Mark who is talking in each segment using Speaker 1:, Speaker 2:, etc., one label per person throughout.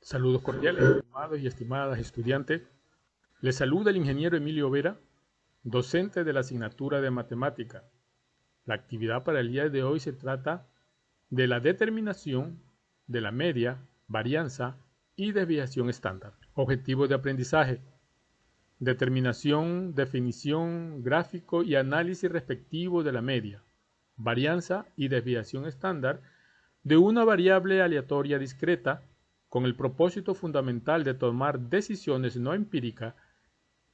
Speaker 1: Saludos cordiales, estimados y estimadas estudiantes. Les saluda el ingeniero Emilio Vera, docente de la asignatura de matemática. La actividad para el día de hoy se trata de la determinación de la media, varianza y desviación estándar. Objetivos de aprendizaje: determinación, definición, gráfico y análisis respectivo de la media, varianza y desviación estándar de una variable aleatoria discreta, con el propósito fundamental de tomar decisiones no empíricas,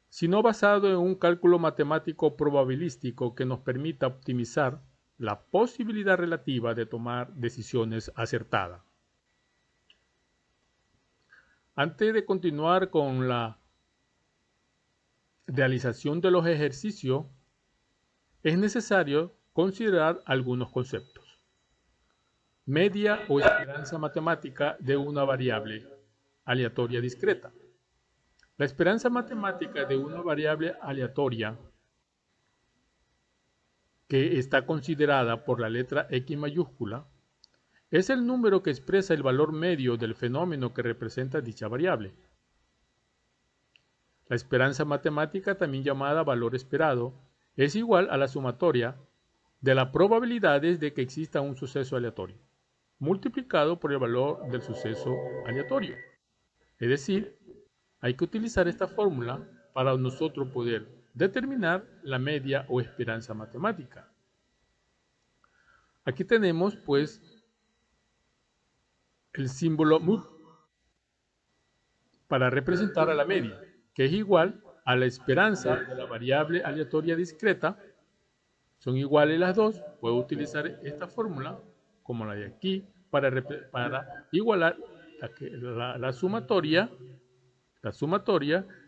Speaker 1: sino basado en un cálculo matemático probabilístico que nos permita optimizar la posibilidad relativa de tomar decisiones acertadas. Antes de continuar con la realización de los ejercicios, es necesario considerar algunos conceptos. Media o esperanza matemática de una variable aleatoria discreta. La esperanza matemática de una variable aleatoria que está considerada por la letra X mayúscula es el número que expresa el valor medio del fenómeno que representa dicha variable. La esperanza matemática, también llamada valor esperado, es igual a la sumatoria de las probabilidades de que exista un suceso aleatorio, multiplicado por el valor del suceso aleatorio. Es decir, hay que utilizar esta fórmula para nosotros poder determinar la media o esperanza matemática. Aquí tenemos pues el símbolo mu para representar a la media, que es igual a la esperanza de la variable aleatoria discreta. Son iguales las dos. Puedo utilizar esta fórmula como la de aquí para igualar la sumatoria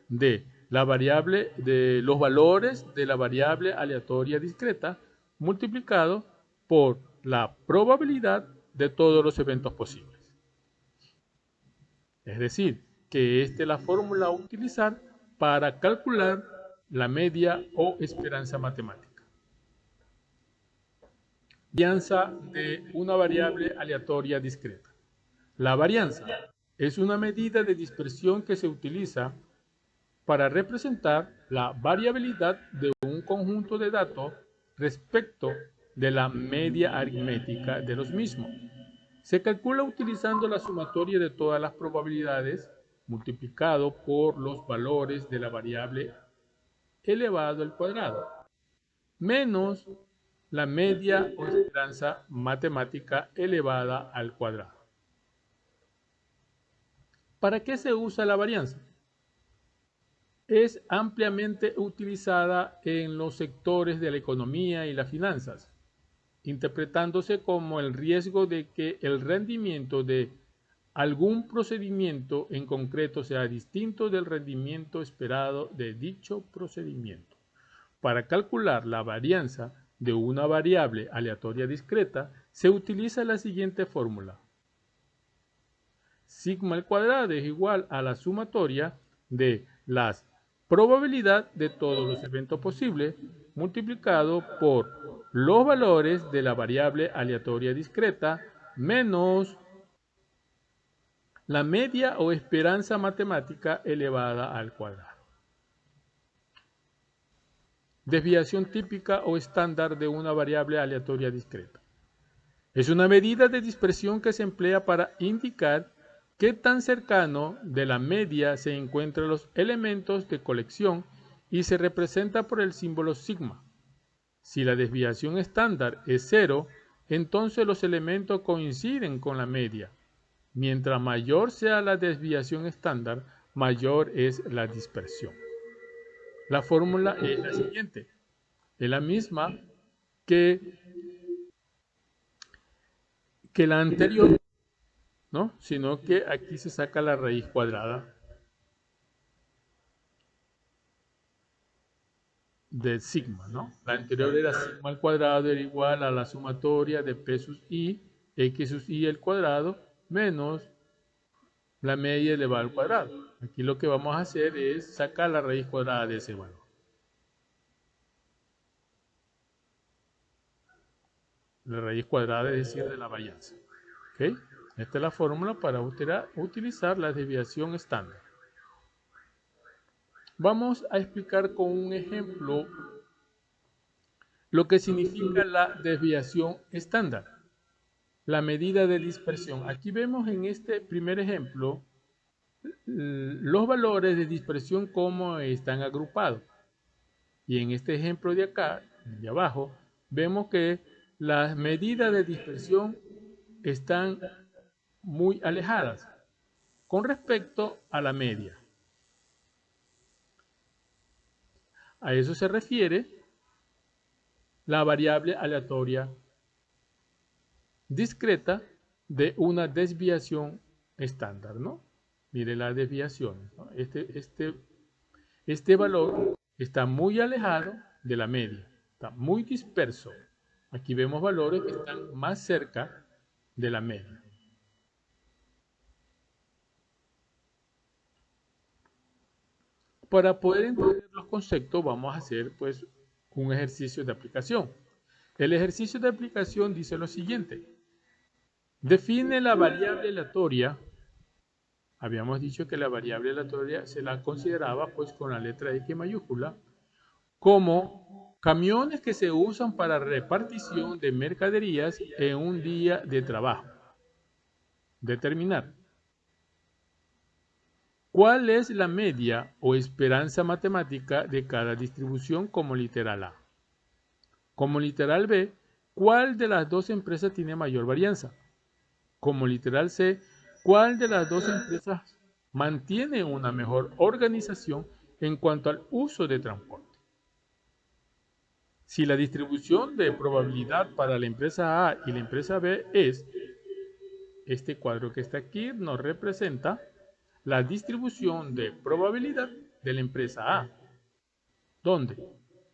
Speaker 1: de la variable de los valores de la variable aleatoria discreta multiplicado por la probabilidad de todos los eventos posibles. Es decir, que esta es la fórmula a utilizar para calcular la media o esperanza matemática. Varianza de una variable aleatoria discreta. La varianza es una medida de dispersión que se utiliza para representar la variabilidad de un conjunto de datos respecto de la media aritmética de los mismos. Se calcula utilizando la sumatoria de todas las probabilidades multiplicado por los valores de la variable elevado al cuadrado, menos la media o esperanza matemática elevada al cuadrado. ¿Para qué se usa la varianza? Es ampliamente utilizada en los sectores de la economía y las finanzas, interpretándose como el riesgo de que el rendimiento de algún procedimiento en concreto sea distinto del rendimiento esperado de dicho procedimiento. Para calcular la varianza de una variable aleatoria discreta, se utiliza la siguiente fórmula. Sigma al cuadrado es igual a la sumatoria de las probabilidad de todos los eventos posibles multiplicado por los valores de la variable aleatoria discreta menos la media o esperanza matemática elevada al cuadrado. Desviación típica o estándar de una variable aleatoria discreta. Es una medida de dispersión que se emplea para indicar qué tan cercano de la media se encuentran los elementos de colección y se representa por el símbolo sigma. Si la desviación estándar es cero, entonces los elementos coinciden con la media. Mientras mayor sea la desviación estándar, mayor es la dispersión. La fórmula es la siguiente. Es la misma que la anterior, ¿no? Sino que aquí se saca la raíz cuadrada de sigma, ¿no? La anterior era sigma al cuadrado, era igual a la sumatoria de P sus I, X sus I al cuadrado, menos la media elevada al cuadrado. Aquí lo que vamos a hacer es sacar la raíz cuadrada de ese valor. La raíz cuadrada es decir, de la varianza. ¿Okay? Esta es la fórmula para utilizar la desviación estándar. Vamos a explicar con un ejemplo lo que significa la desviación estándar, la medida de dispersión. Aquí vemos en este primer ejemplo los valores de dispersión como están agrupados. Y en este ejemplo de acá, de abajo, vemos que las medidas de dispersión están muy alejadas con respecto a la media. A eso se refiere la variable aleatoria discreta de una desviación estándar, ¿no? Mire las desviaciones, ¿no? Este valor está muy alejado de la media, está muy disperso. Aquí vemos valores que están más cerca de la media. Para poder entender los conceptos vamos a hacer pues un ejercicio de aplicación. El ejercicio de aplicación dice lo siguiente. Define la variable aleatoria. Habíamos dicho que la variable aleatoria se la consideraba pues con la letra X mayúscula como camiones que se usan para repartición de mercaderías en un día de trabajo. Determinar. ¿Cuál es la media o esperanza matemática de cada distribución como literal A? Como literal B, ¿cuál de las dos empresas tiene mayor varianza? Como literal C, ¿cuál de las dos empresas mantiene una mejor organización en cuanto al uso de transporte? Si la distribución de probabilidad para la empresa A y la empresa B es, este cuadro que está aquí nos representa la distribución de probabilidad de la empresa A, donde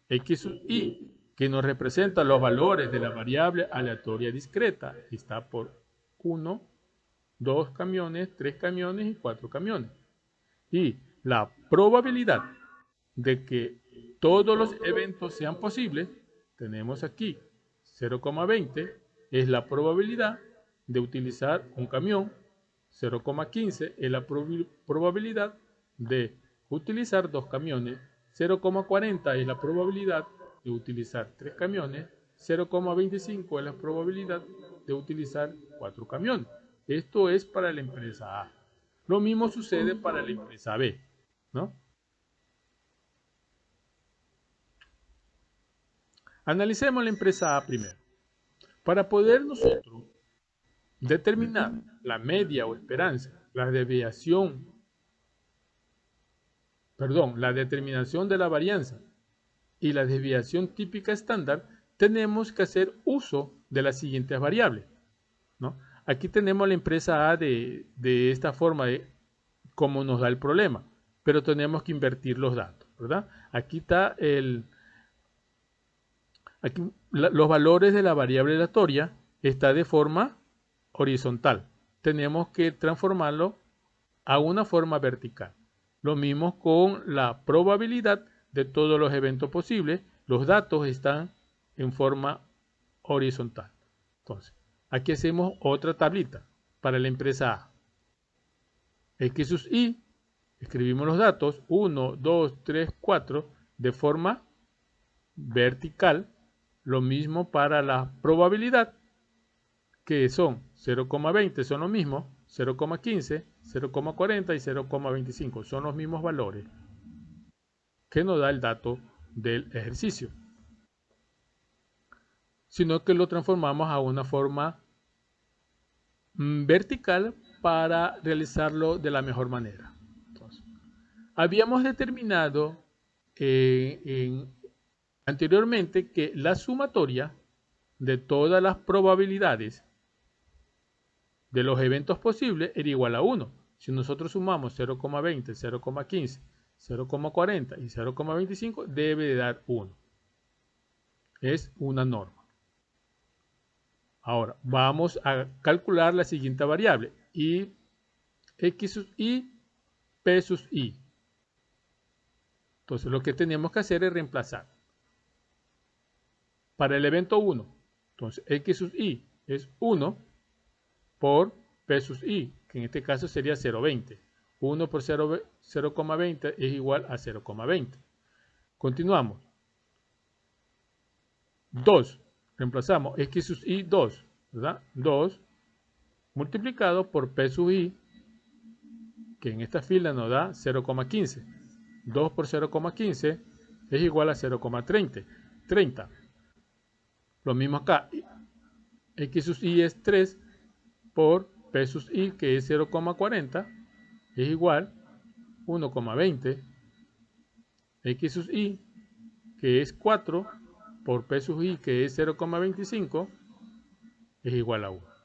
Speaker 1: X sub I, que nos representa los valores de la variable aleatoria discreta, está por 1, 2 camiones, 3 camiones y 4 camiones. Y la probabilidad de que todos los eventos sean posibles, tenemos aquí 0,20 es la probabilidad de utilizar un camión, 0,15 es la probabilidad de utilizar 2 camiones, 0,40 es la probabilidad de utilizar 3 camiones, 0,25 es la probabilidad de utilizar 4 camiones. Esto es para la empresa A. Lo mismo sucede para la empresa B, ¿no? Analicemos la empresa A primero. Para poder nosotros determinar la media o esperanza, la determinación de la varianza y la desviación típica estándar, tenemos que hacer uso de las siguientes variables, ¿no? Aquí tenemos la empresa A de esta forma, como nos da el problema, pero tenemos que invertir los datos, ¿verdad? Aquí está los valores de la variable aleatoria está de forma horizontal. Tenemos que transformarlo a una forma vertical. Lo mismo con la probabilidad de todos los eventos posibles. Los datos están en forma horizontal. Entonces, aquí hacemos otra tablita para la empresa A. X sub I, escribimos los datos 1, 2, 3, 4 de forma vertical. Lo mismo para la probabilidad, que son 0,20, son lo mismo, 0,15, 0,40 y 0,25. Son los mismos valores que nos da el dato del ejercicio, sino que lo transformamos a una forma vertical para realizarlo de la mejor manera. Entonces, habíamos determinado anteriormente que la sumatoria de todas las probabilidades de los eventos posibles era igual a 1. Si nosotros sumamos 0,20, 0,15, 0,40 y 0,25, debe de dar 1. Es una norma. Ahora, vamos a calcular la siguiente variable. Y X sub I, P sub I. Entonces, lo que tenemos que hacer es reemplazar. Para el evento 1, entonces X sub I es 1 por P sus i, que en este caso sería 0,20. 1 por 0,20 es igual a 0,20. Continuamos. 2. Reemplazamos x sus i 2, ¿verdad? 2 multiplicado por P sub i, que en esta fila nos da 0,15. 2 por 0,15 es igual a 0,30. Lo mismo acá. X sus i es 3 por P sus i, que es 0,40, es igual a 1,20. X sus i, que es 4 por P sus i, que es 0,25, es igual a 1.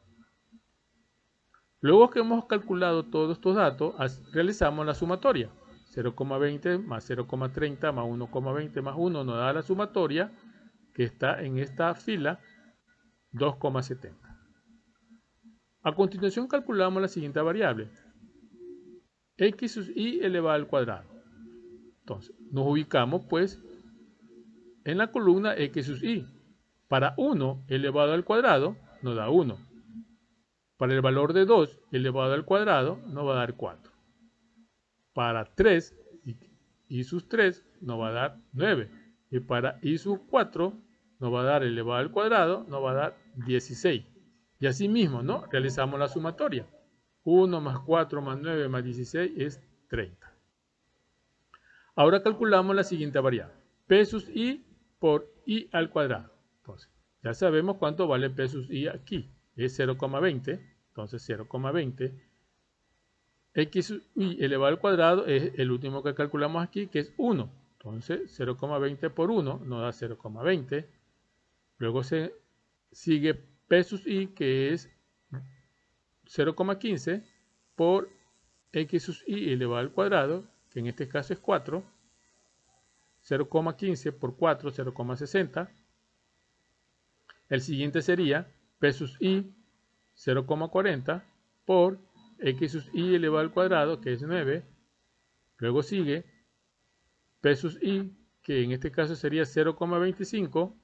Speaker 1: Luego que hemos calculado todos estos datos, realizamos la sumatoria. 0,20 más 0,30 más 1,20 más 1 nos da la sumatoria que está en esta fila, 2,70. A continuación calculamos la siguiente variable. X sus i elevado al cuadrado. Entonces, nos ubicamos pues en la columna X sus i. Para 1 elevado al cuadrado nos da 1. Para el valor de 2 elevado al cuadrado nos va a dar 4. Para 3 y sus 3 nos va a dar 9. Y para y sus 4 nos va a dar elevado al cuadrado, nos va a dar 16. Y así mismo, ¿no? Realizamos la sumatoria. 1 más 4 más 9 más 16 es 30. Ahora calculamos la siguiente variable. P sus i por i al cuadrado. Entonces, ya sabemos cuánto vale P sus i aquí. Es 0,20. Entonces, 0,20. X sus i elevado al cuadrado es el último que calculamos aquí, que es 1. Entonces, 0,20 por 1 nos da 0,20. Luego se sigue P sus i, que es 0,15 por X sus i elevado al cuadrado, que en este caso es 4. 0,15 por 4, 0,60. El siguiente sería P sus i 0,40 por X sus i elevado al cuadrado, que es 9. Luego sigue P sus i, que en este caso sería 0,25,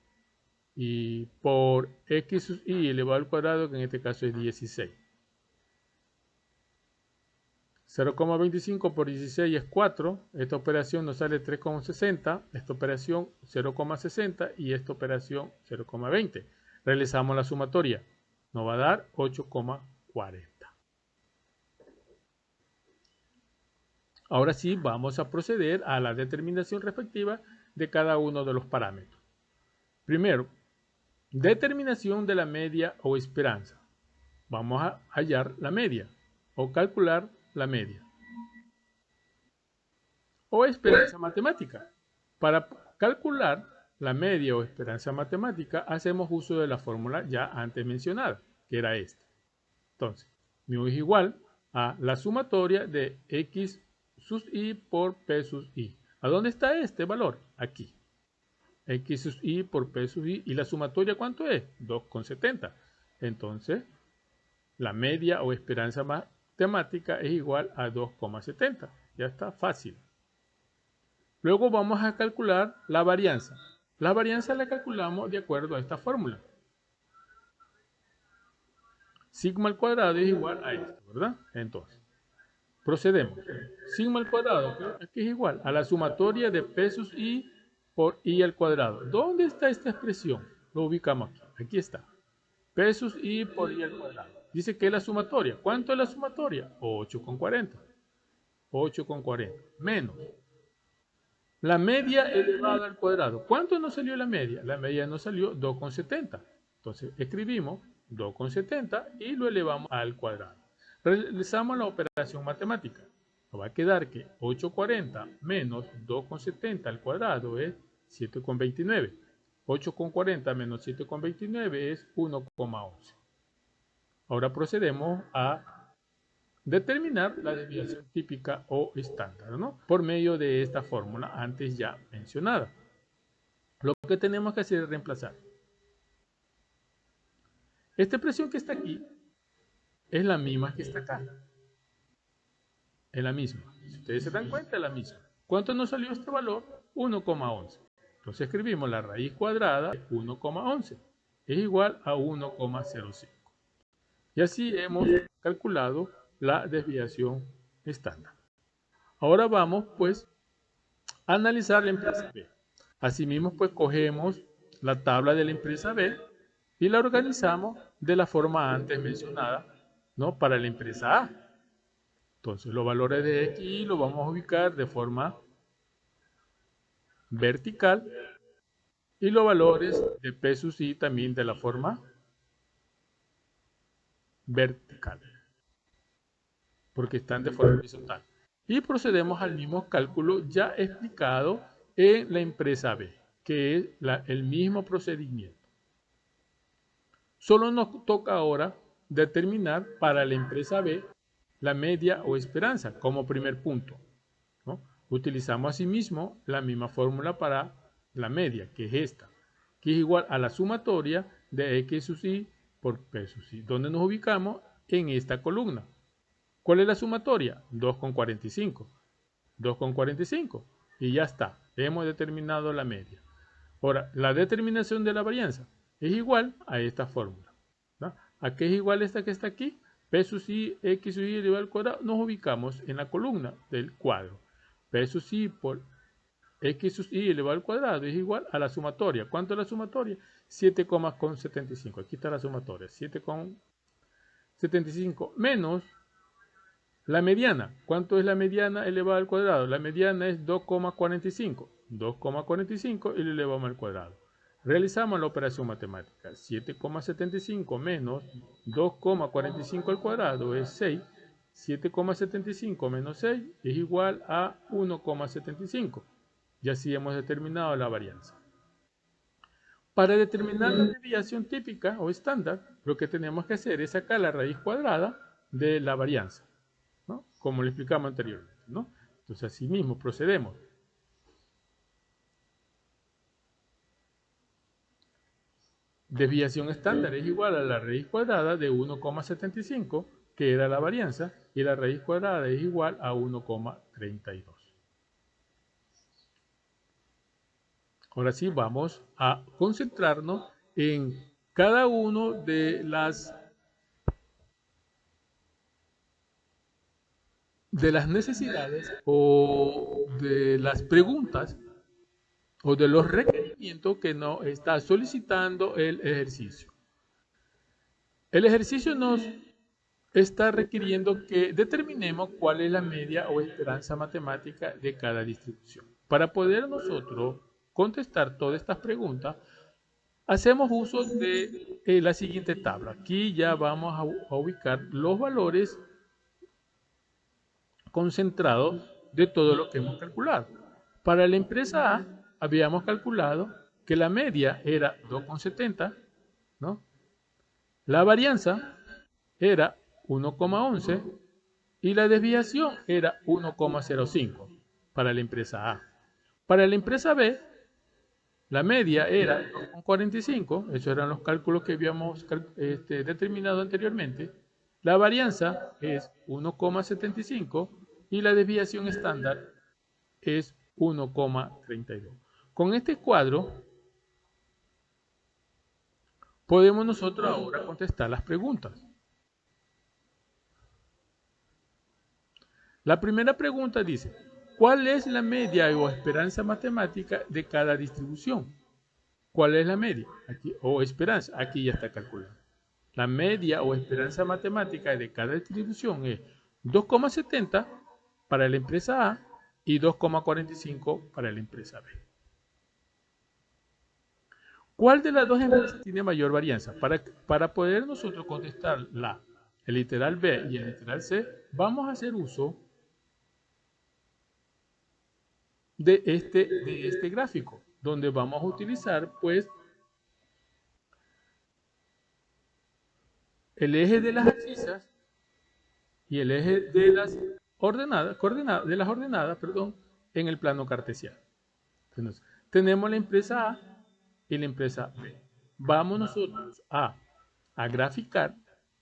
Speaker 1: y por X sus i elevado al cuadrado, que en este caso es 16. 0,25 por 16 es 4. Esta operación nos sale 3,60. Esta operación 0,60 y esta operación 0,20. Realizamos la sumatoria. Nos va a dar 8,40. Ahora sí vamos a proceder a la determinación respectiva de cada uno de los parámetros. Primero, determinación de la media o esperanza. Vamos a hallar la media o calcular la media o esperanza matemática. Para calcular la media o esperanza matemática hacemos uso de la fórmula ya antes mencionada, que era esta. Entonces, mu es igual a la sumatoria de X sus i por P sus i. ¿A dónde está este valor? Aquí. X sus i por P sus i. ¿Y la sumatoria cuánto es? 2,70. Entonces, la media o esperanza matemática es igual a 2,70. Ya está fácil. Luego vamos a calcular la varianza. La varianza la calculamos de acuerdo a esta fórmula. Sigma al cuadrado es igual a esto, ¿verdad? Entonces, procedemos. Sigma al cuadrado, aquí es igual a la sumatoria de P sus i por i al cuadrado. ¿Dónde está esta expresión? Lo ubicamos aquí. Aquí está. P sus i por i al cuadrado. Dice que es la sumatoria. ¿Cuánto es la sumatoria? 8,40. 8,40 menos la media elevada al cuadrado. ¿Cuánto nos salió la media? La media nos salió 2,70. Entonces escribimos 2,70 y lo elevamos al cuadrado. Realizamos la operación matemática. Nos va a quedar que 8,40 menos 2,70 al cuadrado es 7,29. 8,40 menos 7,29 es 1,11. Ahora procedemos a determinar la desviación típica o estándar, ¿no? Por medio de esta fórmula antes ya mencionada. Lo que tenemos que hacer es reemplazar. Esta expresión que está aquí es la misma que está acá. Es la misma. Si ustedes se dan cuenta, es la misma. ¿Cuánto nos salió este valor? 1,11. Entonces escribimos la raíz cuadrada de 1,11. Es igual a 1,05. Y así hemos calculado la desviación estándar. Ahora vamos pues a analizar la empresa B. Asimismo pues cogemos la tabla de la empresa B y la organizamos de la forma antes mencionada, ¿no? Para la empresa A. Entonces los valores de X y los vamos a ubicar de forma vertical y los valores de P sub I también de la forma vertical, porque están de forma horizontal. Y procedemos al mismo cálculo ya explicado en la empresa B, que es el mismo procedimiento. Solo nos toca ahora determinar para la empresa B la media o esperanza como primer punto, ¿no? Utilizamos asimismo la misma fórmula para la media, que es esta, que es igual a la sumatoria de X sub I por P sub I, donde nos ubicamos en esta columna. ¿Cuál es la sumatoria? 2,45. 2,45. Y ya está. Hemos determinado la media. Ahora, la determinación de la varianza es igual a esta fórmula, ¿no? ¿A qué es igual esta que está aquí? P sub I, X sub I elevado al cuadrado. Nos ubicamos en la columna del cuadro. P sub I por X sub I elevado al cuadrado es igual a la sumatoria. ¿Cuánto es la sumatoria? 7,75. Aquí está la sumatoria. 7,75 menos la mediana. ¿Cuánto es la mediana elevada al cuadrado? La mediana es 2,45. 2,45 y lo elevamos al cuadrado. Realizamos la operación matemática. 7,75 menos 2,45 al cuadrado es 6. 7,75 menos 6 es igual a 1,75. Y así hemos determinado la varianza. Para determinar la desviación típica o estándar, lo que tenemos que hacer es sacar la raíz cuadrada de la varianza, ¿no? Como lo explicamos anteriormente, ¿no? Entonces, así mismo procedemos. Desviación estándar es igual a la raíz cuadrada de 1,75, que era la varianza, y la raíz cuadrada es igual a 1,32. Ahora sí, vamos a concentrarnos en cada uno de las necesidades o de las preguntas o de los requerimientos que nos está solicitando el ejercicio. El ejercicio nos está requiriendo que determinemos cuál es la media o esperanza matemática de cada distribución. Para poder nosotros contestar todas estas preguntas, hacemos uso de la siguiente tabla. Aquí ya vamos a ubicar los valores concentrados de todo lo que hemos calculado. Para la empresa A habíamos calculado que la media era 2,70, ¿no? La varianza era 1,11 y la desviación era 1,05 para la empresa A. Para la empresa B, la media era 2,45, esos eran los cálculos que habíamos determinado anteriormente. La varianza es 1,75 y la desviación estándar es 1,32. Con este cuadro podemos nosotros ahora contestar las preguntas. La primera pregunta dice, ¿cuál es la media o esperanza matemática de cada distribución? ¿Cuál es la media? Aquí, o esperanza, aquí ya está calculado. La media o esperanza matemática de cada distribución es 2,70 para la empresa A y 2,45 para la empresa B. ¿Cuál de las dos empresas tiene mayor varianza? Para poder nosotros contestar el literal B y el literal C, vamos a hacer uso de este gráfico, donde vamos a utilizar pues el eje de las abscisas y el eje de las ordenadas en el plano cartesiano. Entonces, tenemos la empresa A y la empresa B. Vamos nosotros a graficar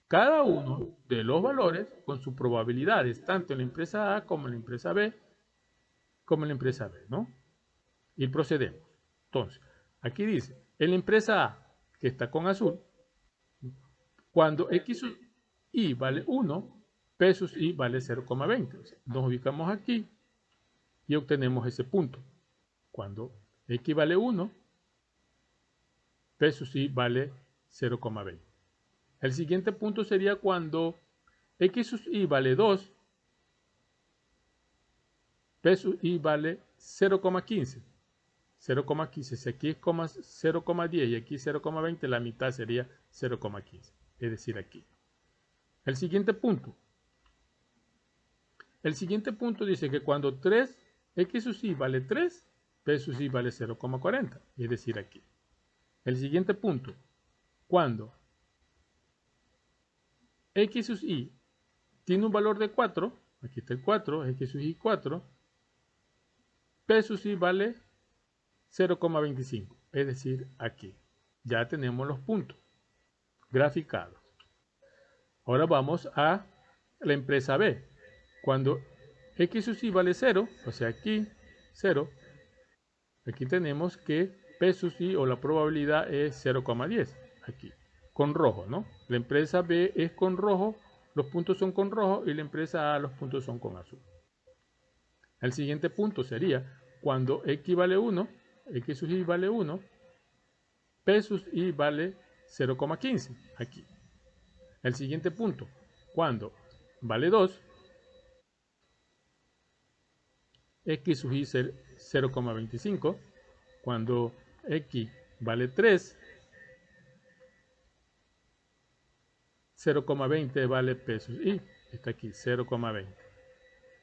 Speaker 1: cada uno de los valores con sus probabilidades, tanto en la empresa A como en la empresa B, ¿no? Y procedemos. Entonces, aquí dice, en la empresa A, que está con azul, cuando X I vale 1, P sus I vale 0,20. O sea, nos ubicamos aquí y obtenemos ese punto. Cuando X vale 1, P sus I vale 0,20. El siguiente punto sería cuando X sus I vale 2, P sus I vale 0,15. 0,15, si aquí es 0,10 y aquí 0,20, la mitad sería 0,15, es decir, aquí. El siguiente punto dice que cuando 3, X sus I vale 3, P sus I vale 0,40, es decir, aquí. El siguiente punto, cuando X sus I tiene un valor de 4, aquí está el 4, X sus I 4, P sus I vale 0,25, es decir, aquí. Ya tenemos los puntos graficados. Ahora vamos a la empresa B. Cuando X sus I vale 0, o sea aquí 0, aquí tenemos que P sus I o la probabilidad es 0,10, aquí, con rojo, ¿no? La empresa B es con rojo, los puntos son con rojo y la empresa A los puntos son con azul. El siguiente punto sería cuando X vale 1, X sus I vale 1, P sus I vale 0,15, aquí. El siguiente punto, cuando vale 2, X sus I es 0,25, cuando X vale 3, 0,20 vale P sus I, está aquí 0,20.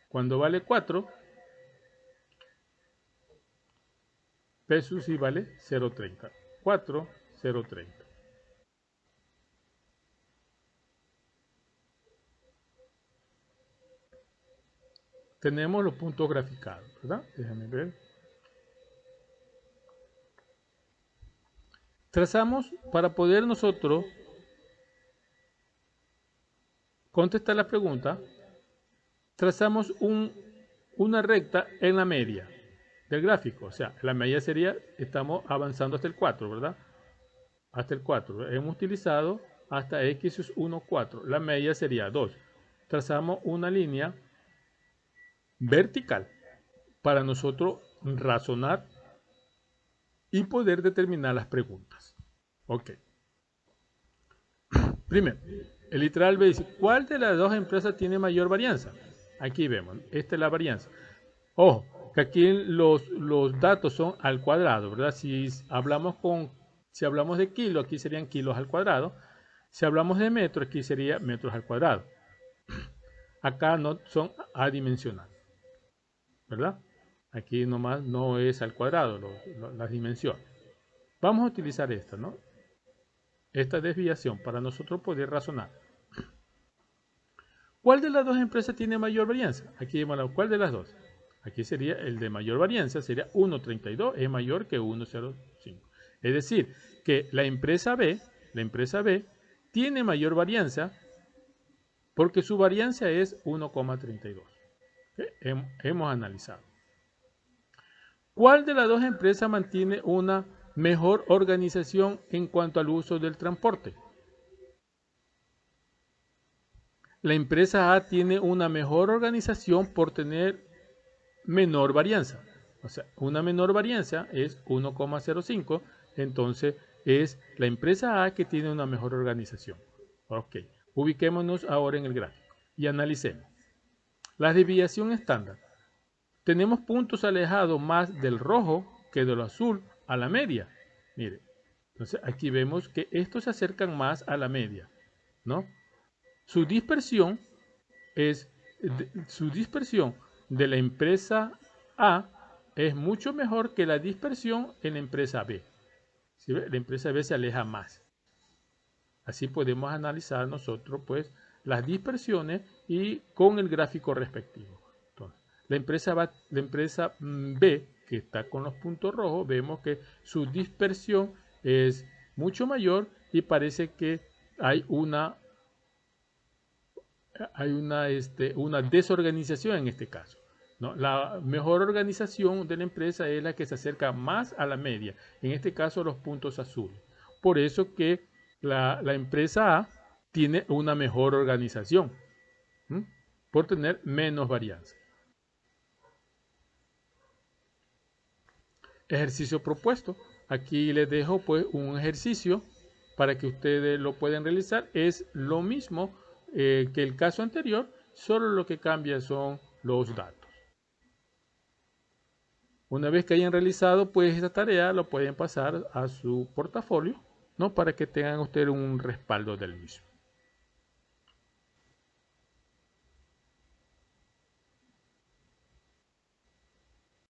Speaker 1: Cuando vale 4, P sus I vale 0,30, 4, 0,30. Tenemos los puntos graficados, ¿verdad? Déjame ver. Trazamos para poder nosotros contestar la pregunta, trazamos una recta en la media del gráfico. O sea, la media sería, estamos avanzando hasta el 4, ¿verdad? Hasta el 4. Hemos utilizado hasta X sus 1, 4. La media sería 2. Trazamos una línea vertical para nosotros razonar y poder determinar las preguntas. Ok. Primero, el literal B dice, ¿cuál de las dos empresas tiene mayor varianza? Aquí vemos, esta es la varianza. Ojo, que aquí los datos son al cuadrado, ¿verdad? Si hablamos de kilo, aquí serían kilos al cuadrado. Si hablamos de metro, aquí sería metros al cuadrado. Acá no son adimensionales, ¿verdad? Aquí nomás no es al cuadrado las dimensiones. Vamos a utilizar esta, ¿no? Esta desviación para nosotros poder razonar. ¿Cuál de las dos empresas tiene mayor varianza? Aquí vemos cuál de las dos. Aquí sería el de mayor varianza, sería 1,32 es mayor que 1,05. Es decir, que la empresa B tiene mayor varianza porque su varianza es 1,32. Hemos analizado. ¿Cuál de las dos empresas mantiene una mejor organización en cuanto al uso del transporte? La empresa A tiene una mejor organización por tener menor varianza. O sea, una menor varianza es 1,05, entonces es la empresa A que tiene una mejor organización. Ok, ubiquémonos ahora en el gráfico y analicemos. La desviación estándar. Tenemos puntos alejados más del rojo que del azul a la media. Mire, entonces aquí vemos que estos se acercan más a la media, ¿no? Su dispersión de la empresa A es mucho mejor que la dispersión en la empresa B. ¿Sí ve? La empresa B se aleja más. Así podemos analizar nosotros pues las dispersiones y con el gráfico respectivo. Entonces, la empresa B, que está con los puntos rojos, vemos que su dispersión es mucho mayor y parece que hay una desorganización en este caso, ¿no? La mejor organización de la empresa es la que se acerca más a la media, en este caso los puntos azules. Por eso que la empresa A tiene una mejor organización, por tener menos varianza. Ejercicio propuesto. Aquí les dejo pues un ejercicio para que ustedes lo puedan realizar. Es lo mismo que el caso anterior, solo lo que cambia son los datos. Una vez que hayan realizado pues esta tarea, lo pueden pasar a su portafolio, ¿no? Para que tengan ustedes un respaldo del mismo.